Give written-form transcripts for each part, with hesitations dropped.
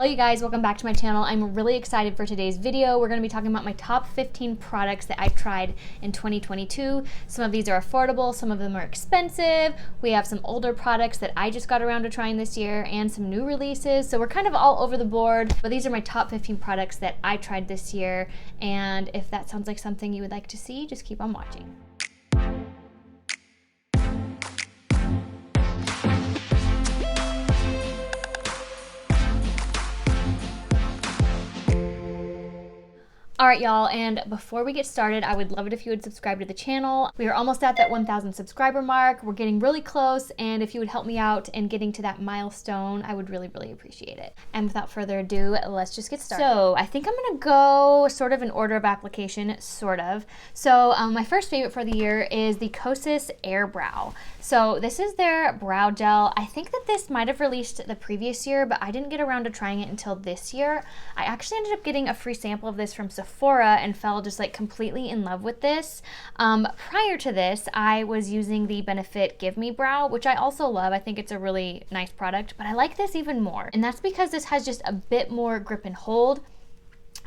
Hello you guys, welcome back to my channel. I'm really excited for today's video. We're going to be talking about my top 15 products that I've tried in 2022. Some of these are affordable, some of them are expensive. We have some older products that I just got around to trying this year and some new releases. So we're kind of all over the board, but these are my top 15 products that I tried this year. And if that sounds like something you would like to see, just keep on watching. All right, y'all, and before we get started, I would love it if you would subscribe to the channel. We are almost at that 1,000 subscriber mark. We're getting really close, and if you would help me out in getting to that milestone, I would really, really appreciate it. And without further ado, let's just get started. So I think I'm gonna go sort of in order of application, sort of. So my first favorite for the year is the Kosas Air Brow. So this is their brow gel. I think that this might have released the previous year, but I didn't get around to trying it until this year. I actually ended up getting a free sample of this from Sephora and fell just like completely in love with this. Prior to this, I was using the Benefit Give Me Brow, which I also love. I think it's a really nice product, but I like this even more. And that's because this has just a bit more grip and hold.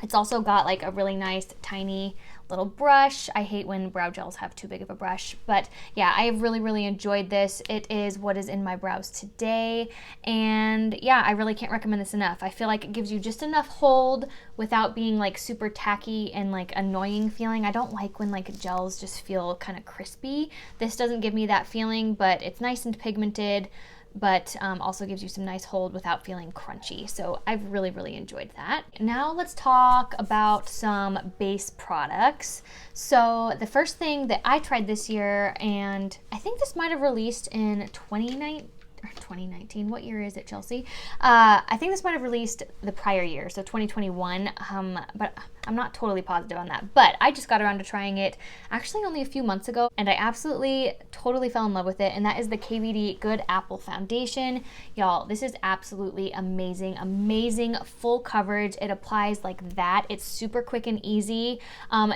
It's also got like a really nice tiny little brush. I hate when brow gels have too big of a brush, but yeah, I have really, really enjoyed this. It is what is in my brows today, and yeah, I really can't recommend this enough. I feel like it gives you just enough hold without being like super tacky and like annoying feeling. I don't like when like gels just feel kind of crispy. This doesn't give me that feeling, but it's nice and pigmented, but also gives you some nice hold without feeling crunchy. So I've really, really enjoyed that. Now let's talk about some base products. So the first thing that I tried this year, and I think this might have released in 2019, what year is it, Chelsea? I think this might have released the prior year, so 2021, but I'm not totally positive on that. But I just got around to trying it actually only a few months ago, and I absolutely totally fell in love with it, and that is the KVD Good Apple Foundation. Y'all, this is absolutely amazing, amazing full coverage. It applies like that. It's super quick and easy.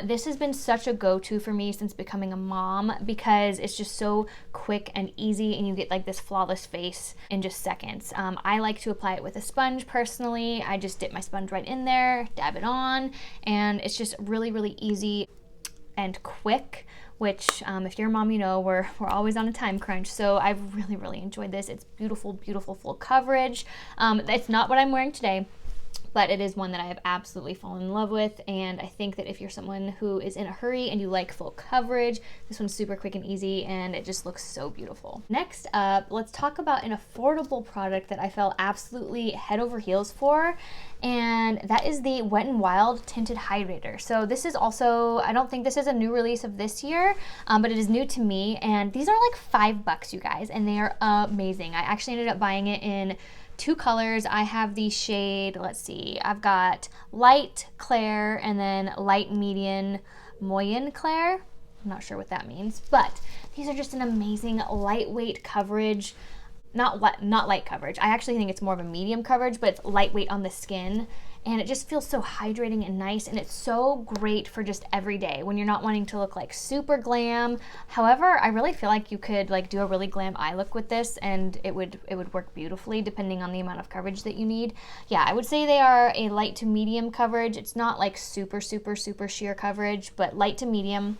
This has been such a go-to for me since becoming a mom because it's just so quick and easy, and you get like this flawless face in just seconds. I like to apply it with a sponge personally. I just dip my sponge right in there, dab it on, and it's just really, really easy and quick, which if you're a mom, you know we're always on a time crunch. So I've really, really enjoyed this. It's beautiful, beautiful full coverage. It's not what I'm wearing today, but it is one that I have absolutely fallen in love with, and I think that if you're someone who is in a hurry and you like full coverage, this one's super quick and easy, and it just looks so beautiful. Next up, let's talk about an affordable product that I fell absolutely head over heels for, and that is the Wet n Wild Tinted Hydrator. So this is also, I don't think this is a new release of this year, but it is new to me, and these are like $5, you guys, and they are amazing. I actually ended up buying it in two colors. I have the shade, let's see, I've got light clair and then light medium moyen clair. I'm not sure what that means, but these are just an amazing lightweight coverage. Not light coverage. I actually think it's more of a medium coverage, but it's lightweight on the skin, and it just feels so hydrating and nice, and it's so great for just every day when you're not wanting to look like super glam. However, I really feel like you could like do a really glam eye look with this, and it would work beautifully depending on the amount of coverage that you need. Yeah, I would say they are a light to medium coverage. It's not like super, super, super sheer coverage, but light to medium.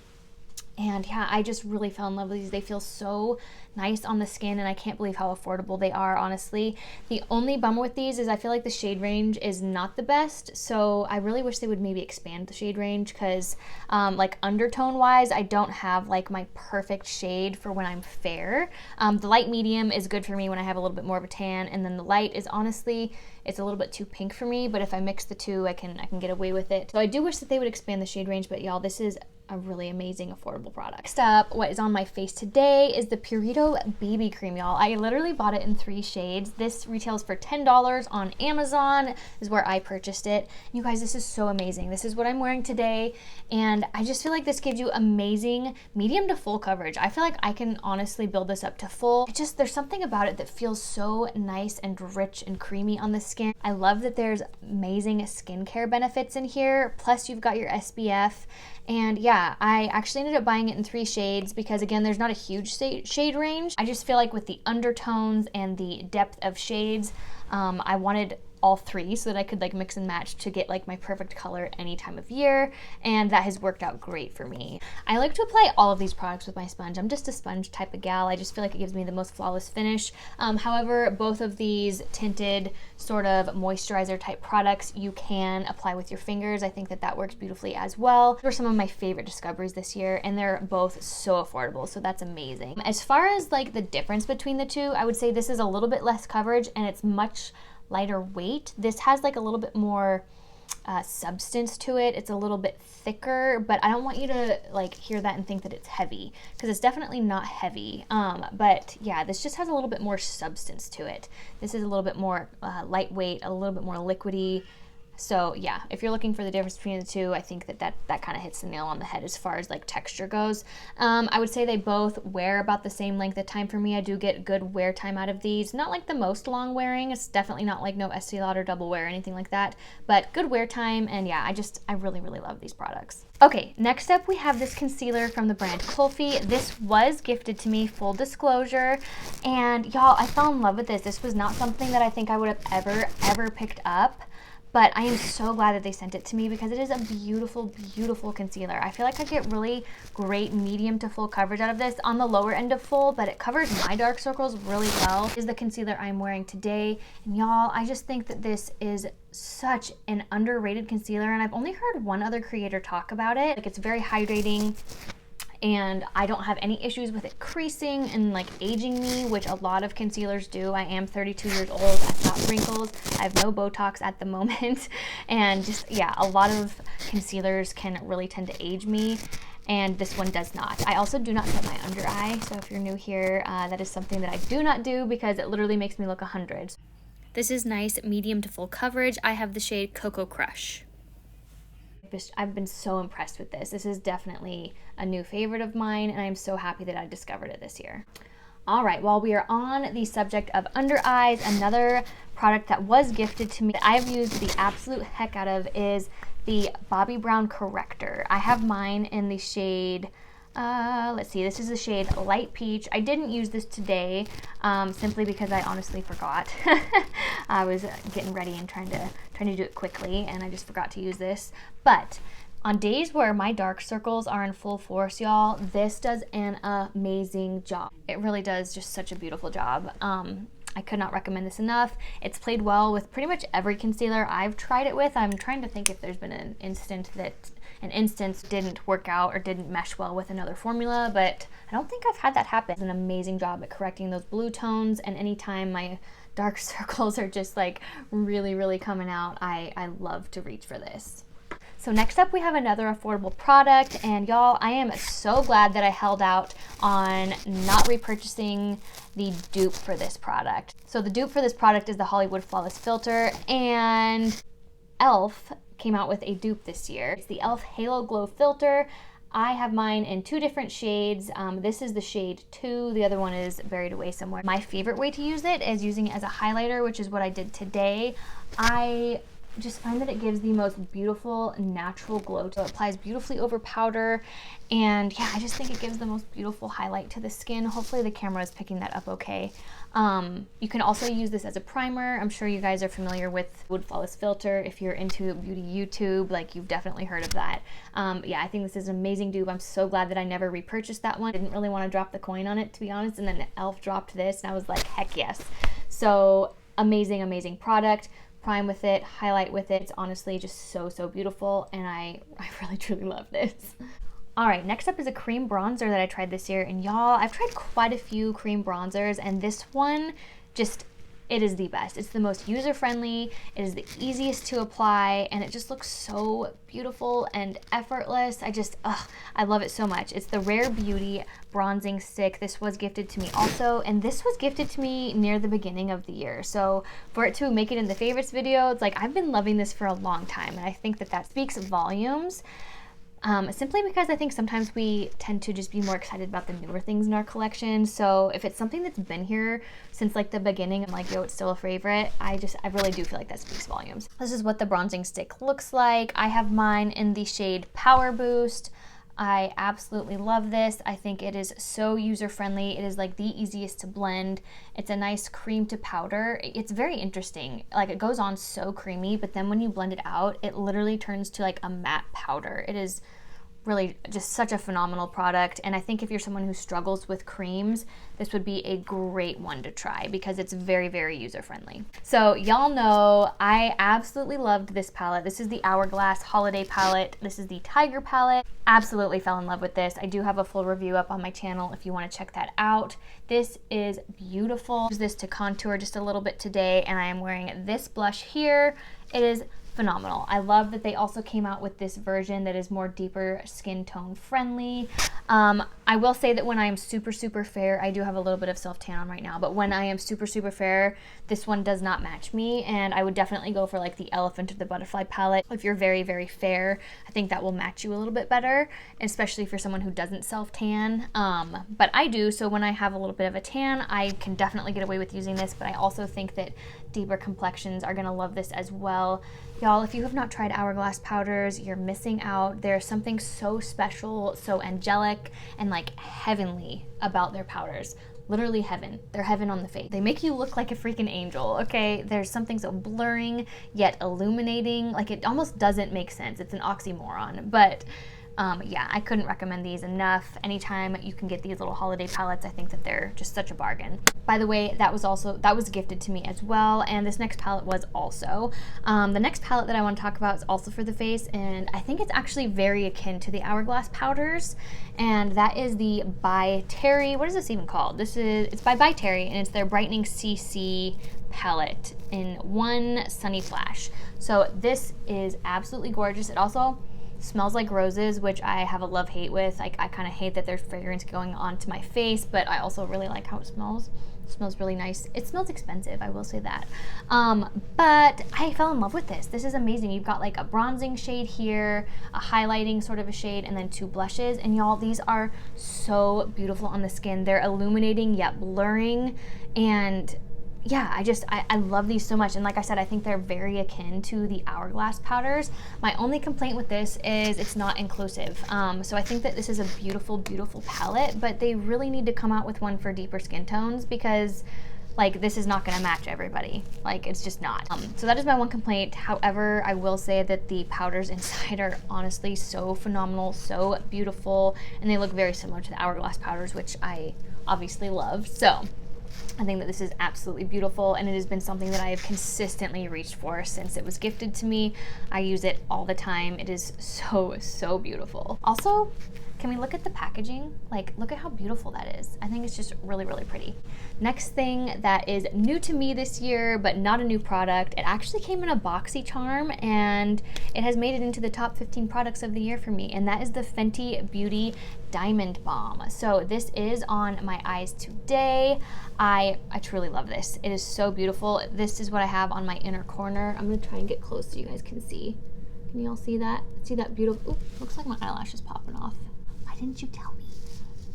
And yeah, I just really fell in love with these. They feel so nice on the skin, and I can't believe how affordable they are, honestly. The only bummer with these is I feel like the shade range is not the best, so I really wish they would maybe expand the shade range, because like undertone wise, I don't have like my perfect shade for when I'm fair. The light medium is good for me when I have a little bit more of a tan, and then the light is honestly, it's a little bit too pink for me, but if I mix the two, I can get away with it. So I do wish that they would expand the shade range, but y'all, this is a really amazing affordable product. Next up, what is on my face today is the Purito BB Cream, y'all. I literally bought it in 3 shades. This retails for $10 on Amazon, is where I purchased it. You guys, this is so amazing. This is what I'm wearing today, and I just feel like this gives you amazing medium to full coverage. I feel like I can honestly build this up to full. There's something about it that feels so nice and rich and creamy on the skin. I love that there's amazing skincare benefits in here, plus you've got your SPF. And yeah, I actually ended up buying it in 3 shades because, again, there's not a huge shade range. I just feel like with the undertones and the depth of shades, I wanted all three so that I could like mix and match to get like my perfect color any time of year, and that has worked out great for me. I like to apply all of these products with my sponge. I'm just a sponge type of gal. I just feel like it gives me the most flawless finish. However, both of these tinted sort of moisturizer type products you can apply with your fingers. I think that that works beautifully as well. These were some of my favorite discoveries this year, and they're both so affordable, so that's amazing. As far as like the difference between the two, I would say this is a little bit less coverage and it's much lighter weight. This has like a little bit more substance to it. It's a little bit thicker, but I don't want you to like hear that and think that it's heavy, because it's definitely not heavy. But yeah, this just has a little bit more substance to it. This is a little bit more lightweight, a little bit more liquidy. So yeah, if you're looking for the difference between the two, I think that kind of hits the nail on the head as far as like texture goes. I would say they both wear about the same length of time for me. I do get good wear time out of these. Not like the most long wearing. It's definitely not like no Estee Lauder double wear or anything like that, but good wear time. And yeah, I really, really love these products. Okay, next up we have this concealer from the brand Kofi. This was gifted to me, full disclosure, and y'all, I fell in love with this. This was not something that I think I would have ever picked up. But I am so glad that they sent it to me because it is a beautiful, beautiful concealer. I feel like I get really great medium to full coverage out of this, on the lower end of full, but it covers my dark circles really well. This is the concealer I'm wearing today. And y'all, I just think that this is such an underrated concealer, and I've only heard one other creator talk about it. Like, it's very hydrating, and I don't have any issues with it creasing and like aging me, which a lot of concealers do. I am 32 years old, I've got wrinkles, I have no Botox at the moment, and just, yeah, a lot of concealers can really tend to age me, and this one does not. I also do not set my under eye, so if you're new here, that is something that I do not do because it literally makes me look 100. This is nice medium to full coverage. I have the shade Cocoa Crush. I've been so impressed with this. This is definitely a new favorite of mine, and I'm so happy that I discovered it this year. All right, while we are on the subject of under eyes, another product that was gifted to me that I've used the absolute heck out of is the Bobbi Brown Corrector. I have mine in the shade, let's see, this is the shade Light Peach. I didn't use this today simply because I honestly forgot. I was getting ready and trying to do it quickly, and I just forgot to use this. But on days where my dark circles are in full force, y'all, this does an amazing job. It really does just such a beautiful job. I could not recommend this enough. It's played well with pretty much every concealer I've tried it with. I'm trying to think if there's been an instance didn't work out or didn't mesh well with another formula, but I don't think I've had that happen. It's an amazing job at correcting those blue tones, and anytime my dark circles are just like really, really coming out, I love to reach for this. So next up we have another affordable product, and y'all, I am so glad that I held out on not repurchasing the dupe for this product. So the dupe for this product is the Hollywood Flawless Filter, and e.l.f. came out with a dupe this year. It's the e.l.f. Halo Glow Filter. I have mine in two different shades. This is the shade 2, the other one is buried away somewhere. My favorite way to use it is using it as a highlighter, which is what I did today. I just find that it gives the most beautiful natural glow. So it applies beautifully over powder, and yeah, I just think it gives the most beautiful highlight to the skin. Hopefully the camera is picking that up okay. You can also use this as a primer. I'm sure you guys are familiar with Wood Flawless Filter. If you're into beauty YouTube, like, you've definitely heard of that. Yeah, I think this is an amazing dupe. I'm so glad that I never repurchased that one. I didn't really want to drop the coin on it, to be honest, and then e.l.f. dropped this, and I was like, heck yes. So amazing, amazing product. Prime with it, highlight with it. It's honestly just so, so beautiful, and I really, truly love this. All right, next up is a cream bronzer that I tried this year, and y'all, I've tried quite a few cream bronzers, and this one just, it is the best. It's the most user-friendly, it is the easiest to apply, and it just looks so beautiful and effortless. I love it so much. It's the Rare Beauty bronzing stick. This was gifted to me also, and this was gifted to me near the beginning of the year. So for it to make it in the favorites video, it's like, I've been loving this for a long time, and I think that speaks volumes. Simply because I think sometimes we tend to just be more excited about the newer things in our collection. So if it's something that's been here since like the beginning, I'm like, yo, it's still a favorite, I really do feel like that speaks volumes. This is what the bronzing stick looks like. I have mine in the shade Power Boost. I absolutely love this. I think it is so user-friendly. It is like the easiest to blend. It's a nice cream to powder. It's very interesting. Like, it goes on so creamy, but then when you blend it out, it literally turns to like a matte powder. It is really just such a phenomenal product, and I think if you're someone who struggles with creams, this would be a great one to try because it's very, very user-friendly. So y'all know I absolutely loved this palette. This is the Hourglass Holiday Palette. This is the Tiger palette. Absolutely fell in love with this. I do have a full review up on my channel if you want to check that out. This is beautiful. I use this to contour just a little bit today, and I am wearing this blush here. It is phenomenal. I love that they also came out with this version that is more deeper skin tone friendly. I will say that when I am super, super fair, I do have a little bit of self-tan on right now, but when I am super, super fair, this one does not match me, and I would definitely go for like the Elephant or the Butterfly palette. If you're very, very fair, I think that will match you a little bit better, especially for someone who doesn't self-tan. But I do, so when I have a little bit of a tan, I can definitely get away with using this, but I also think that deeper complexions are gonna love this as well. Y'all, if you have not tried Hourglass powders, you're missing out. There's something so special, so angelic, and like heavenly about their powders. Literally heaven. They're heaven on the face. They make you look like a freaking angel, okay? There's something so blurring, yet illuminating. Like, it almost doesn't make sense. It's an oxymoron, but yeah, I couldn't recommend these enough. Anytime you can get these little holiday palettes, I think that they're just such a bargain. By the way, that was gifted to me as well, and this next palette was also. The next palette that I want to talk about is also for the face, and I think it's actually very akin to the Hourglass powders, and that is the By Terry. What is this even called? It's by Terry, and it's their Brightening CC palette in one Sunny Flash. So this is absolutely gorgeous. It also smells like roses, which I have a love-hate with. Like, I kind of hate that there's fragrance going onto my face, but I also really like how it smells. It smells really nice. It smells expensive, I will say that. But I fell in love with this. This is amazing. You've got like a bronzing shade here, a highlighting sort of a shade, and then two blushes. And y'all, these are so beautiful on the skin. They're illuminating yet blurring, and yeah, I love these so much. And like I said, I think they're very akin to the Hourglass powders. My only complaint with this is it's not inclusive. So I think that this is a beautiful, beautiful palette, but they really need to come out with one for deeper skin tones because like, this is not gonna match everybody. Like, it's just not. So that is my one complaint. However, I will say that the powders inside are honestly so phenomenal, so beautiful, and they look very similar to the Hourglass powders, which I obviously love. So I think that this is absolutely beautiful, and it has been something that I have consistently reached for since it was gifted to me. I use it all the time. It is so, so beautiful. Also, can we look at the packaging? Like, look at how beautiful that is. I think it's just really, really pretty. Next thing that is new to me this year, but not a new product, it actually came in a BoxyCharm, and it has made it into the top 15 products of the year for me, and that is the Fenty Beauty Diamond Balm. So this is on my eyes today. I truly love this. It is so beautiful. This is what I have on my inner corner. I'm gonna try and get close so you guys can see. Can you all see that? See that beautiful, ooh, looks like my eyelash is popping off. Why didn't you tell me?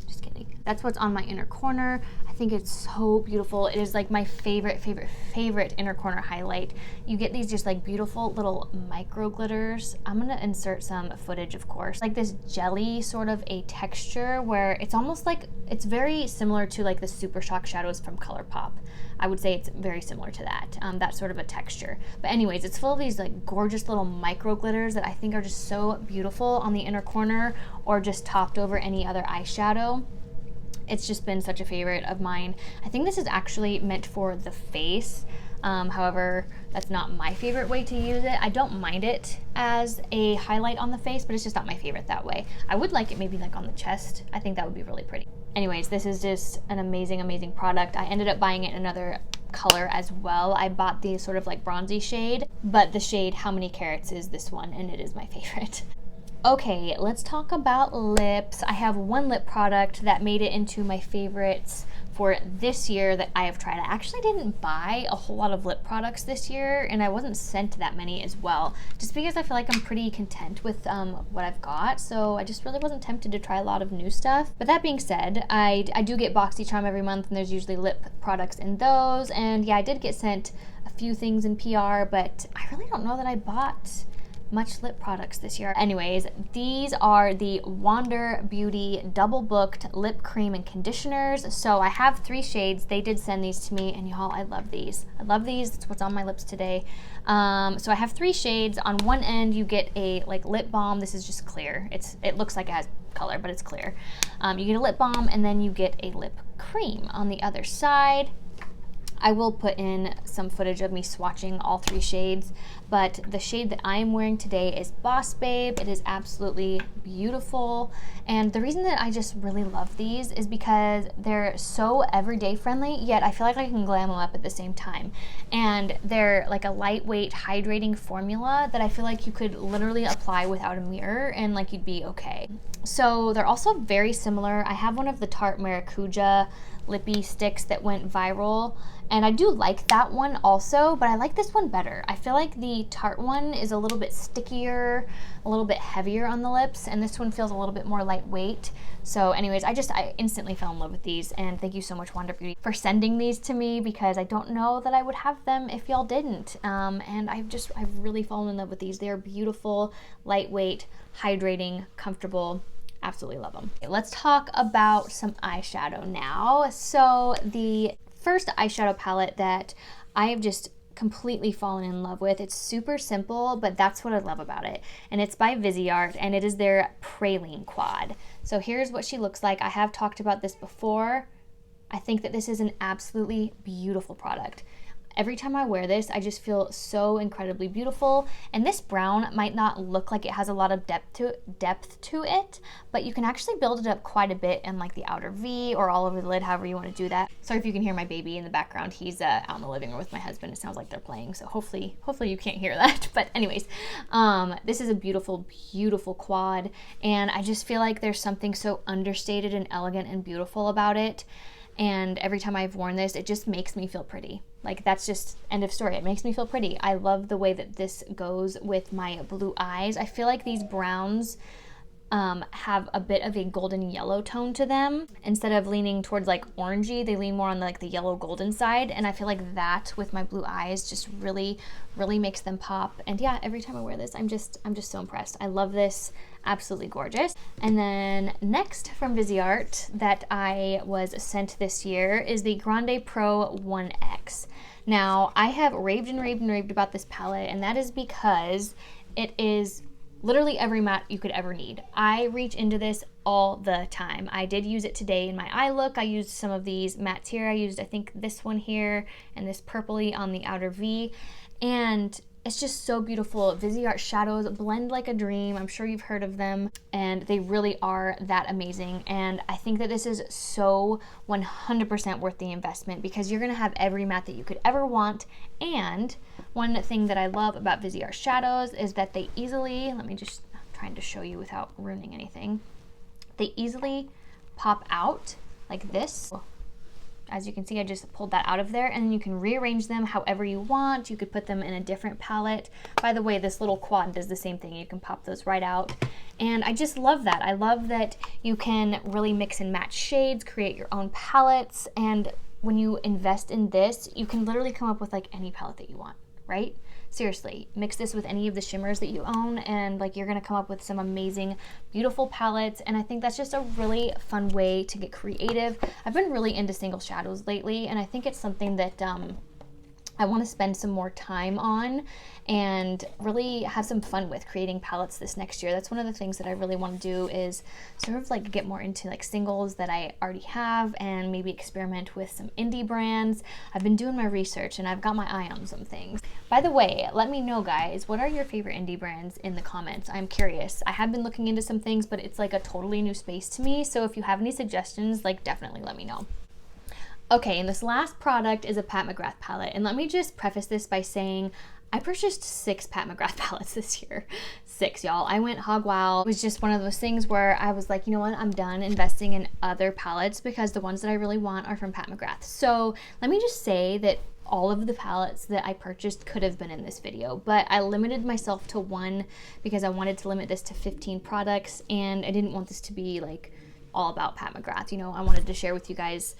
Just kidding. That's what's on my inner corner. I think it's so beautiful. It is like my favorite, favorite, favorite inner corner highlight. You get these just like beautiful little micro glitters. I'm gonna insert some footage, of course. Like this jelly sort of a texture where it's almost like, it's very similar to like the Super Shock shadows from ColourPop. I would say it's very similar to that, that sort of a texture. But anyways, it's full of these like gorgeous little micro glitters that I think are just so beautiful on the inner corner or just topped over any other eyeshadow. It's just been such a favorite of mine. I think this is actually meant for the face. However, that's not my favorite way to use it. I don't mind it as a highlight on the face, but it's just not my favorite that way. I would like it maybe like on the chest. I think that would be really pretty. Anyways, this is just an amazing, amazing product. I ended up buying it in another color as well. I bought the sort of like bronzy shade, but the shade How Many Carats is this one, and it is my favorite. Okay, let's talk about lips. I have one lip product that made it into my favorites for this year that I have tried. I actually didn't buy a whole lot of lip products this year, and I wasn't sent that many as well, just because I feel like I'm pretty content with what I've got, so I just really wasn't tempted to try a lot of new stuff. But that being said, I do get BoxyCharm every month, and there's usually lip products in those, and yeah, I did get sent a few things in PR, but I really don't know that I bought much lip products this year. Anyways, these are the Wander Beauty Double Booked Lip Cream and Conditioners. So I have 3 shades. They did send these to me, and y'all, I love these. I love these. It's what's on my lips today. So I have 3 shades. On one end, you get a like lip balm. This is just clear. It looks like it has color, but it's clear. You get a lip balm, and then you get a lip cream on the other side. I will put in some footage of me swatching all 3 shades, but the shade that I am wearing today is Boss Babe. It is absolutely beautiful, and the reason that I just really love these is because they're so everyday friendly, yet I feel like I can glam them up at the same time. And they're like a lightweight hydrating formula that I feel like you could literally apply without a mirror and like you'd be okay. So they're also very similar. I have one of the Tarte Maracuja lippy sticks that went viral, and I do like that one also, but I like this one better. I feel like the Tarte one is a little bit stickier, a little bit heavier on the lips, and this one feels a little bit more lightweight. So anyways, I instantly fell in love with these, and thank you so much, Wander Beauty, for sending these to me, because I don't know that I would have them if y'all didn't. And I've really fallen in love with these. They're beautiful, lightweight, hydrating, comfortable. Absolutely love them. Okay, let's talk about some eyeshadow now. So the first eyeshadow palette that I have just completely fallen in love with, it's super simple, but that's what I love about it. And it's by Viseart, and it is their Praline quad. So here's what she looks like. I have talked about this before. I think that this is an absolutely beautiful product. Every time I wear this, I just feel so incredibly beautiful. And this brown might not look like it has a lot of depth to it, but you can actually build it up quite a bit in like the outer V or all over the lid, however you want to do that. Sorry if you can hear my baby in the background. He's out in the living room with my husband. It sounds like they're playing, so hopefully you can't hear that. But anyways, this is a beautiful, beautiful quad, and I just feel like there's something so understated and elegant and beautiful about it. And every time I've worn this, it just makes me feel pretty. Like, that's just end of story. It makes me feel pretty. I love the way that this goes with my blue eyes. I feel like these browns have a bit of a golden yellow tone to them. Instead of leaning towards like orangey, they lean more on like the yellow golden side. And I feel like that with my blue eyes just really, really makes them pop. And yeah, every time I wear this, I'm just so impressed. I love this. Absolutely gorgeous. And then next from Viseart that I was sent this year is the Grande Pro 1X. Now, I have raved and raved and raved about this palette, and that is because it is literally every matte you could ever need. I reach into this all the time. I did use it today in my eye look. I used some of these mattes here. I used, I think, this one here and this purpley on the outer V. And it's just so beautiful. Viseart shadows blend like a dream. I'm sure you've heard of them, and they really are that amazing. And I think that this is so 100% worth the investment, because you're gonna have every matte that you could ever want. And one thing that I love about Viseart shadows is that they easily, let me just, I'm trying to show you without ruining anything. They easily pop out like this. As you can see, I just pulled that out of there, and you can rearrange them however you want. You could put them in a different palette. By the way, this little quad does the same thing. You can pop those right out. And I just love that. I love that you can really mix and match shades, create your own palettes. And when you invest in this, you can literally come up with like any palette that you want, right? Seriously, mix this with any of the shimmers that you own, and like you're gonna come up with some amazing, beautiful palettes. And I think that's just a really fun way to get creative. I've been really into single shadows lately, and I think it's something that I want to spend some more time on and really have some fun with creating palettes this next year. That's one of the things that I really want to do, is sort of like get more into like singles that I already have and maybe experiment with some indie brands. I've been doing my research and I've got my eye on some things. By the way, let me know, guys, what are your favorite indie brands in the comments? I'm curious. I have been looking into some things, but it's like a totally new space to me. So if you have any suggestions, like definitely let me know. Okay, and this last product is a Pat McGrath palette. And let me just preface this by saying I purchased 6 Pat McGrath palettes this year. 6, y'all. I went hog wild. It was just one of those things where I was like, you know what? I'm done investing in other palettes, because the ones that I really want are from Pat McGrath. So let me just say that all of the palettes that I purchased could have been in this video, but I limited myself to 1 because I wanted to limit this to 15 products, and I didn't want this to be like all about Pat McGrath. You know, I wanted to share with you guys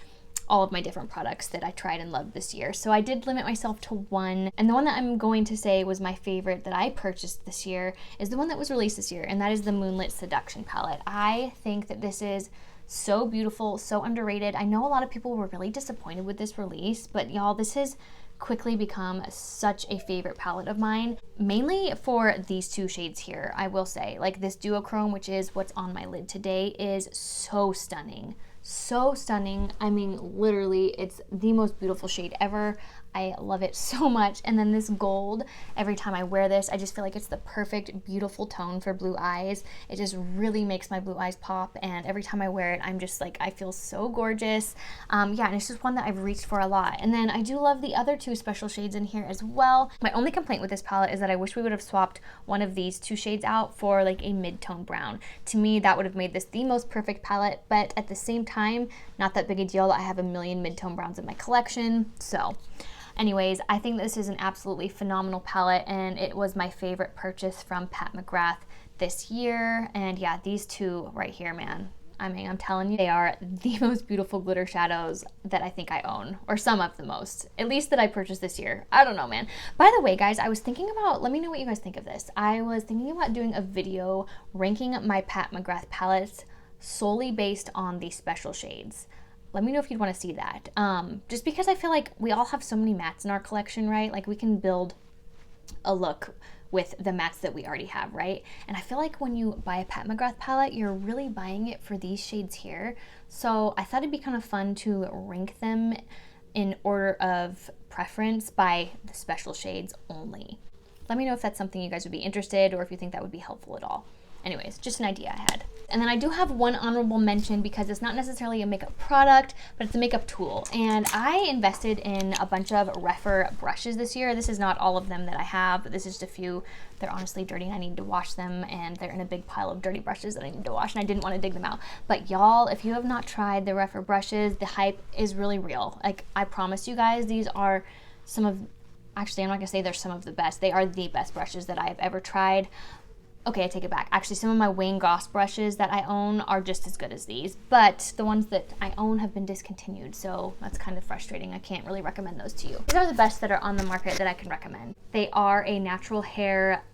all of my different products that I tried and loved this year. So I did limit myself to one. And the one that I'm going to say was my favorite that I purchased this year is the one that was released this year, and that is the Moonlight Seduction palette. I think that this is so beautiful, so underrated. I know a lot of people were really disappointed with this release, but y'all, this has quickly become such a favorite palette of mine, mainly for these two shades here. I will say, like, this duochrome, which is what's on my lid today, is so stunning. So stunning. I mean, literally, it's the most beautiful shade ever. I love it so much. And then this gold, every time I wear this, I just feel like it's the perfect, beautiful tone for blue eyes. It just really makes my blue eyes pop. And every time I wear it, I'm just like, I feel so gorgeous. Yeah, and it's just one that I've reached for a lot. And then I do love the other two special shades in here as well. My only complaint with this palette is that I wish we would have swapped one of these two shades out for like a mid-tone brown. To me, that would have made this the most perfect palette, but at the same time, not that big a deal. I have a million mid-tone browns in my collection, so anyways, I think this is an absolutely phenomenal palette, and it was my favorite purchase from Pat McGrath this year. And yeah, these two right here, man, I mean, I'm telling you, they are the most beautiful glitter shadows that I think I own, or some of the most, at least that I purchased this year. I don't know, man. By the way, guys, I was thinking about, let me know what you guys think of this. I was thinking about doing a video ranking my Pat McGrath palettes solely based on the special shades. Let me know if you'd want to see that. Just because I feel like we all have so many mattes in our collection, right? Like, we can build a look with the mattes that we already have, right? And I feel like when you buy a Pat McGrath palette, you're really buying it for these shades here. So I thought it'd be kind of fun to rank them in order of preference by the special shades only. Let me know if that's something you guys would be interested, or if you think that would be helpful at all. Anyways, just an idea I had. And then I do have one honorable mention because it's not necessarily a makeup product, but it's a makeup tool. And I invested in a bunch of Refer brushes this year. This is not all of them that I have, but this is just a few. They're honestly dirty and I need to wash them, and they're in a big pile of dirty brushes that I need to wash, and I didn't want to dig them out. But y'all, if you have not tried the Refer brushes, the hype is really real. Like, I promise you guys, these are some of, actually, I'm not gonna say they're some of the best. They are the best brushes that I have ever tried. Okay, I take it back. Actually, some of my Wayne Goss brushes that I own are just as good as these, but the ones that I own have been discontinued, so that's kind of frustrating. I can't really recommend those to you. These are the best that are on the market that I can recommend. They are a natural hair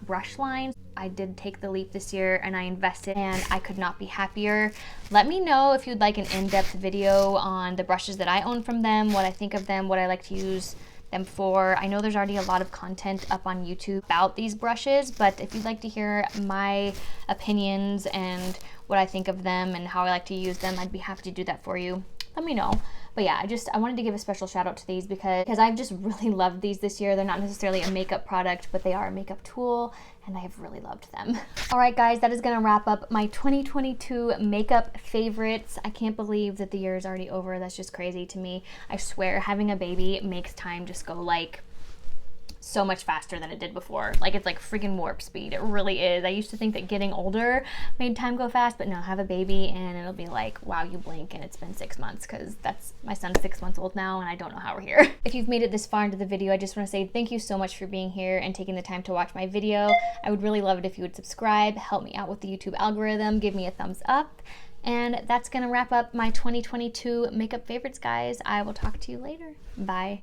brush line. I did take the leap this year and I invested, and I could not be happier. Let me know if you'd like an in-depth video on the brushes that I own from them, what I think of them, what I like to use them for. I know there's already a lot of content up on YouTube about these brushes, but if you'd like to hear my opinions and what I think of them and how I like to use them, I'd be happy to do that for you. Let me know. But yeah, I wanted to give a special shout out to these because I've just really loved these this year. They're not necessarily a makeup product, but they are a makeup tool, and I have really loved them. All right, guys, that is gonna wrap up my 2022 makeup favorites. I can't believe that the year is already over. That's just crazy to me. I swear, having a baby makes time just go like so much faster than it did before. Like, it's like freaking warp speed. It really is. I used to think that getting older made time go fast, but no, have a baby and it'll be like, wow, you blink and it's been 6 months, because that's, my son's 6 months old now and I don't know how we're here. If you've made it this far into the video, I just want to say thank you so much for being here and taking the time to watch my video. I would really love it if you would subscribe, help me out with the YouTube algorithm, give me a thumbs up. And that's gonna wrap up my 2022 makeup favorites, guys. I will talk to you later. Bye.